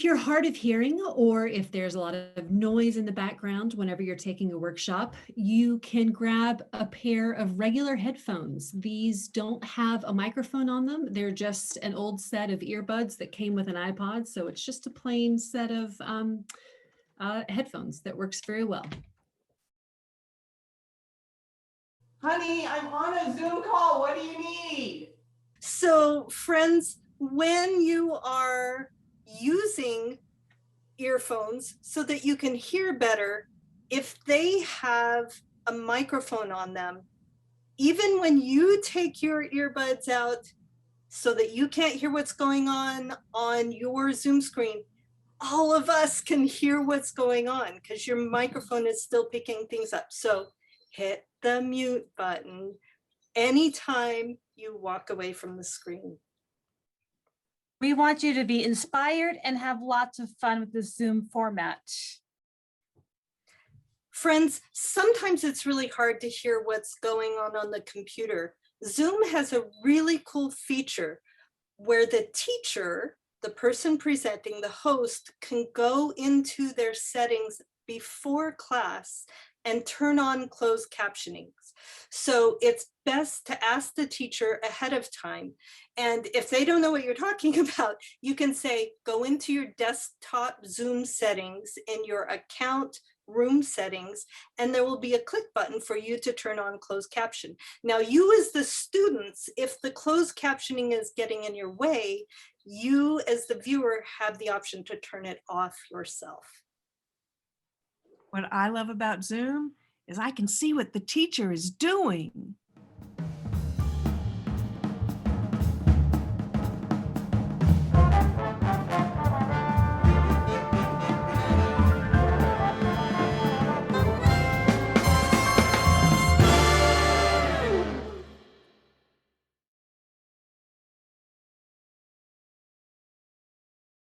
you're hard of hearing, or if there's a lot of noise in the background whenever you're taking a workshop, you can grab a pair of regular headphones. These don't have a microphone on them. They're just an old set of earbuds that came with an iPod. So it's just a plain set of headphones that works very well. Honey, I'm on a Zoom call. What do you need? So friends, when you are using earphones so that you can hear better, if they have a microphone on them, even when you take your earbuds out so that you can't hear what's going on your Zoom screen, all of us can hear what's going on because your microphone is still picking things up. So hit the mute button anytime you walk away from the screen. We want you to be inspired and have lots of fun with the Zoom format. Friends, sometimes it's really hard to hear what's going on the computer. Zoom has a really cool feature where the teacher, the person presenting, the host, can go into their settings before class and turn on closed captioning. So it's best to ask the teacher ahead of time. And if they don't know what you're talking about, you can say, go into your desktop Zoom settings in your account room settings, and there will be a click button for you to turn on closed caption. Now, you as the students, if the closed captioning is getting in your way, you as the viewer have the option to turn it off yourself. What I love about Zoom is I can see what the teacher is doing.